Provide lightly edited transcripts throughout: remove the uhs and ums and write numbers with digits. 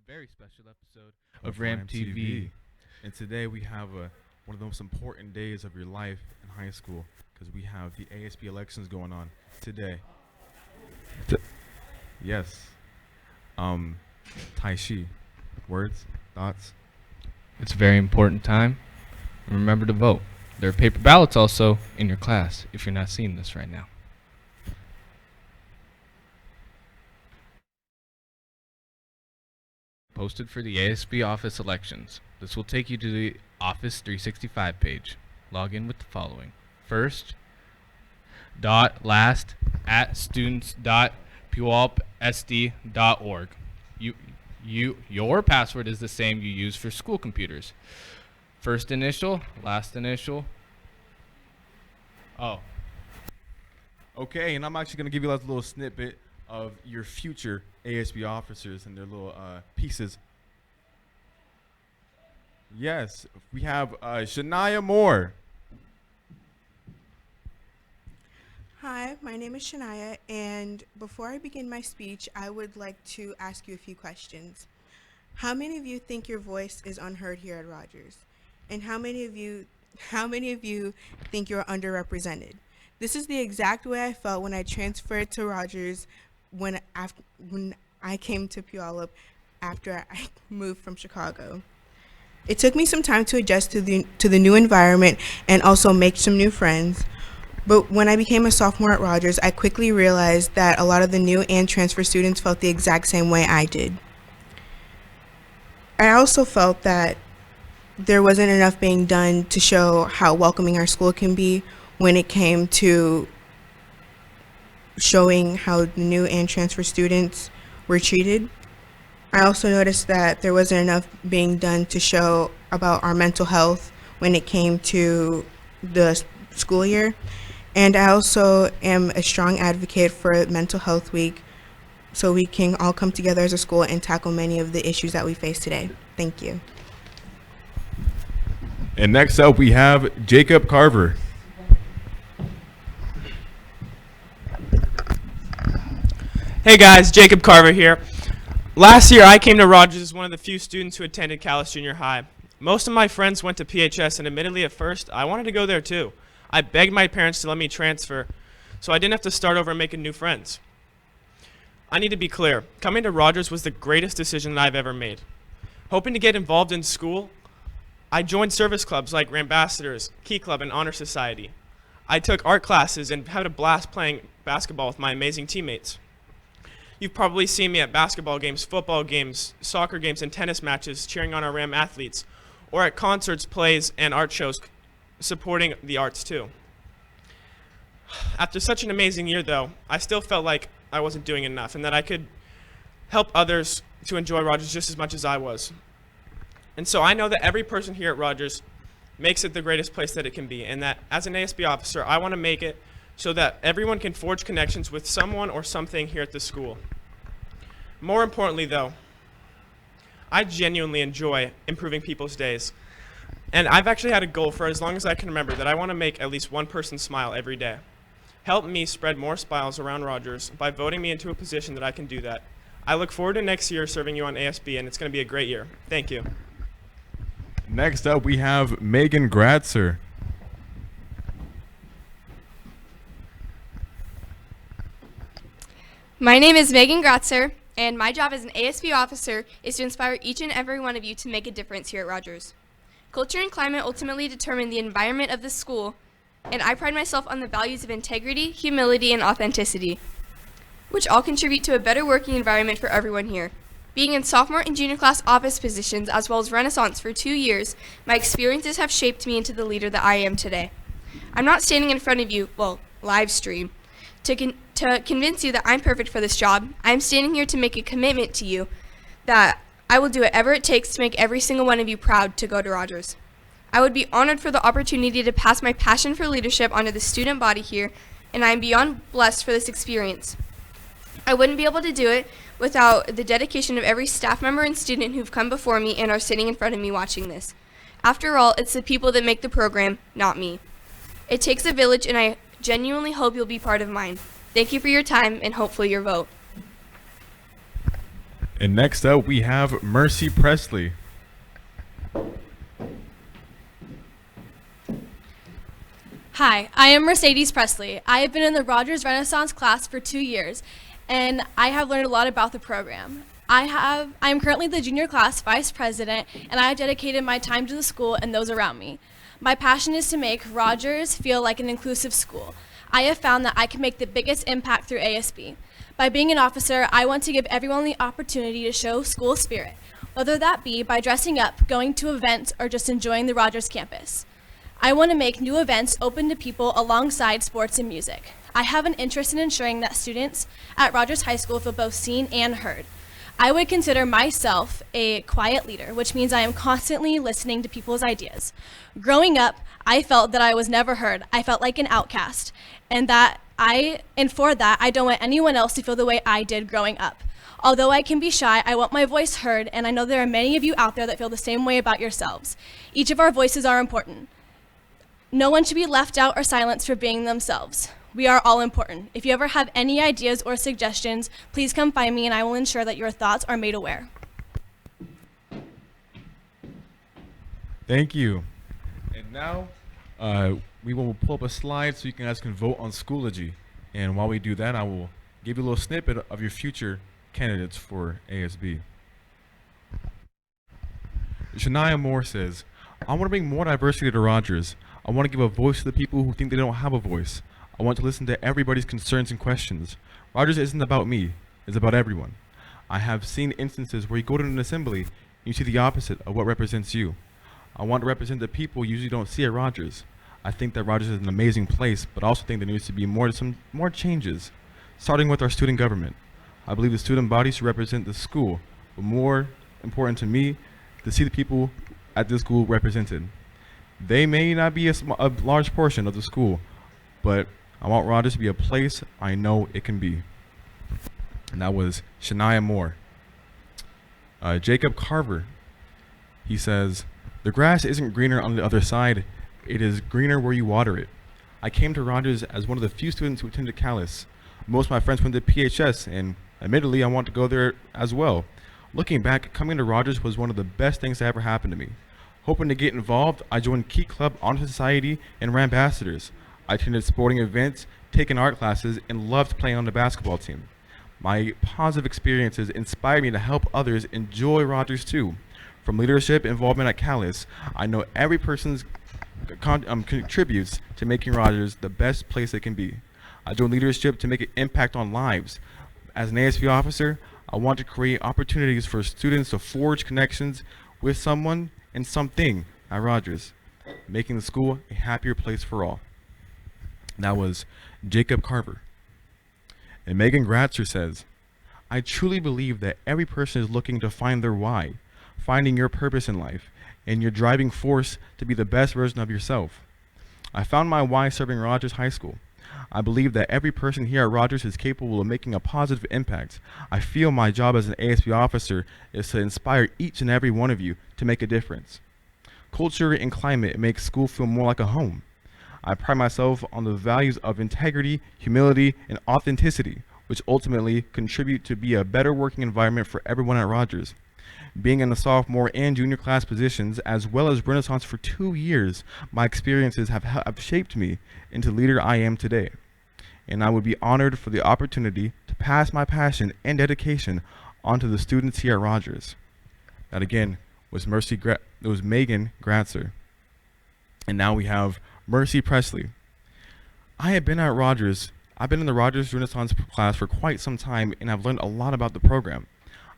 very special episode of RamTV. And today we have one of the most important days of your life in high school because we have the ASB elections going on today. Yes. Tai Shi, words, thoughts? It's a very important time. Remember to vote. There are paper ballots also in your class if you're not seeing this right now. Posted for the ASB office elections. This will take you to the Office 365 page. Log in with the following. First, last at students.puyalpsd.org. Your password is the same you use for school computers. First initial, last initial. Oh. Okay, and I'm actually going to give you a little snippet of your future ASB officers and their little pieces. Yes, we have Shania Moore. Hi, my name is Shania, and before I begin my speech, I would like to ask you a few questions. How many of you think your voice is unheard here at Rogers? And how many of you think you're underrepresented? This is the exact way I felt when I transferred to Rogers when I came to Puyallup after I moved from Chicago. It took me some time to adjust to the new environment and also make some new friends. But when I became a sophomore at Rogers, I quickly realized that a lot of the new and transfer students felt the exact same way I did. I also felt that there wasn't enough being done to show how welcoming our school can be when it came to showing how the new and transfer students were treated. I also noticed that there wasn't enough being done to show about our mental health when it came to the school year. And I also am a strong advocate for Mental Health Week so we can all come together as a school and tackle many of the issues that we face today. Thank you. And next up we have Jacob Carver. Hey guys, Jacob Carver here. Last year I came to Rogers as one of the few students who attended Callis Junior High. Most of my friends went to PHS, and admittedly at first I wanted to go there too. I begged my parents to let me transfer so I didn't have to start over making new friends. I need to be clear, coming to Rogers was the greatest decision that I've ever made. Hoping to get involved in school, I joined service clubs like Rambassadors, Key Club, and Honor Society. I took art classes and had a blast playing basketball with my amazing teammates. You've probably seen me at basketball games, football games, soccer games, and tennis matches cheering on our Ram athletes, or at concerts, plays, and art shows supporting the arts too. After such an amazing year though, I still felt like I wasn't doing enough and that I could help others to enjoy Rogers just as much as I was. And so I know that every person here at Rogers makes it the greatest place that it can be, and that as an ASB officer, I want to make it so that everyone can forge connections with someone or something here at the school. More importantly though, I genuinely enjoy improving people's days. And I've actually had a goal for as long as I can remember that I want to make at least one person smile every day. Help me spread more smiles around Rogers by voting me into a position that I can do that. I look forward to next year serving you on ASB, and it's going to be a great year. Thank you. Next up we have Megan Gratzer. My name is Megan Gratzer, and my job as an ASB officer is to inspire each and every one of you to make a difference here at Rogers. Culture and climate ultimately determine the environment of the school, and I pride myself on the values of integrity, humility, and authenticity, which all contribute to a better working environment for everyone here. Being in sophomore and junior class office positions as well as Renaissance for 2 years, my experiences have shaped me into the leader that I am today. I'm not standing in front of you, well, live stream, to convince you that I'm perfect for this job. I'm standing here to make a commitment to you that I will do whatever it takes to make every single one of you proud to go to Rogers. I would be honored for the opportunity to pass my passion for leadership onto the student body here, and I am beyond blessed for this experience. I wouldn't be able to do it without the dedication of every staff member and student who've come before me and are sitting in front of me watching this. After all, it's the people that make the program, not me. It takes a village, and I genuinely hope you'll be part of mine. Thank you for your time and hopefully your vote. And next up, we have Mercy Presley. Hi, I am Mercedes Presley. I have been in the Rogers Renaissance class for 2 years, and I have learned a lot about the program. I am currently the junior class vice president, and I have dedicated my time to the school and those around me. My passion is to make Rogers feel like an inclusive school. I have found that I can make the biggest impact through ASB. By being an officer, I want to give everyone the opportunity to show school spirit, whether that be by dressing up, going to events, or just enjoying the Rogers campus. I want to make new events open to people alongside sports and music. I have an interest in ensuring that students at Rogers High School feel both seen and heard. I would consider myself a quiet leader, which means I am constantly listening to people's ideas. Growing up, I felt that I was never heard. I felt like an outcast, and for that, I don't want anyone else to feel the way I did growing up. Although I can be shy, I want my voice heard, and I know there are many of you out there that feel the same way about yourselves. Each of our voices are important. No one should be left out or silenced for being themselves. We are all important. If you ever have any ideas or suggestions, please come find me and I will ensure that your thoughts are made aware. Thank you. And now we will pull up a slide so you guys can vote on Schoology. And while we do that, I will give you a little snippet of your future candidates for ASB. Shania Moore says, I want to bring more diversity to Rogers. I want to give a voice to the people who think they don't have a voice. I want to listen to everybody's concerns and questions. Rogers isn't about me, it's about everyone. I have seen instances where you go to an assembly and you see the opposite of what represents you. I want to represent the people you usually don't see at Rogers. I think that Rogers is an amazing place, but I also think there needs to be some more changes, starting with our student government. I believe the student body should represent the school, but more important to me, to see the people at this school represented. They may not be a large portion of the school, but I want Rogers to be a place I know it can be. And that was Shania Moore. Jacob Carver, he says, the grass isn't greener on the other side, it is greener where you water it. I came to Rogers as one of the few students who attended Calais. Most of my friends went to PHS, and admittedly I want to go there as well. Looking back, coming to Rogers was one of the best things that ever happened to me. Hoping to get involved, I joined Key Club, Honor Society, and ran Ambassadors. I attended sporting events, taken art classes, and loved playing on the basketball team. My positive experiences inspired me to help others enjoy Rogers too. From leadership involvement at Calais, I know every person's contributes to making Rogers the best place it can be. I joined leadership to make an impact on lives. As an ASB officer, I want to create opportunities for students to forge connections with someone and something at Rogers, making the school a happier place for all. That was Jacob Carver. And Megan Gratzer says, I truly believe that every person is looking to find their why, finding your purpose in life, and your driving force to be the best version of yourself. I found my why serving Rogers High School. I believe that every person here at Rogers is capable of making a positive impact. I feel my job as an ASB officer is to inspire each and every one of you to make a difference. Culture and climate make school feel more like a home. I pride myself on the values of integrity, humility, and authenticity, which ultimately contribute to be a better working environment for everyone at Rogers. Being in the sophomore and junior class positions, as well as Renaissance for 2 years, my experiences have shaped me into the leader I am today. And I would be honored for the opportunity to pass my passion and dedication onto the students here at Rogers. That again was Megan Gratzer. And now we have Mercy Presley. I've been in the Rogers Renaissance class for quite some time, and I've learned a lot about the program.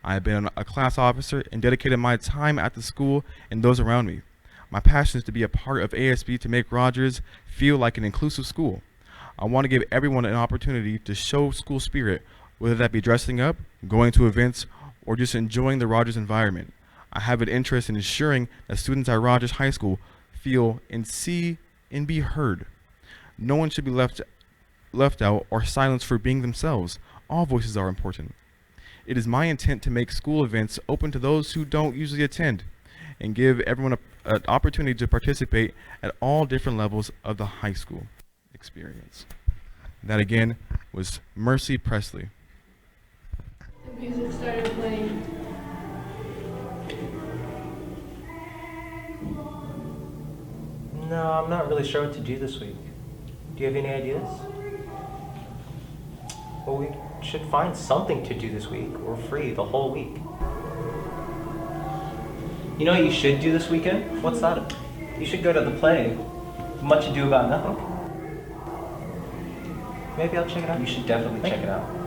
I've been a class officer and dedicated my time at the school and those around me. My passion is to be a part of ASB to make Rogers feel like an inclusive school. I want to give everyone an opportunity to show school spirit, whether that be dressing up, going to events, or just enjoying the Rogers environment. I have an interest in ensuring that students at Rogers High School feel and see and be heard. No one should be left out or silenced for being themselves. All voices are important. It is my intent to make school events open to those who don't usually attend and give everyone an opportunity to participate at all different levels of the high school experience. That again was Mercy Presley. The music started playing. No, I'm not really sure what to do this week. Do you have any ideas? Well, we should find something to do this week. We're free the whole week. You know what you should do this weekend? What's that? You should go to the play, Much Ado About Nothing. Maybe I'll check it out. You should definitely check it out.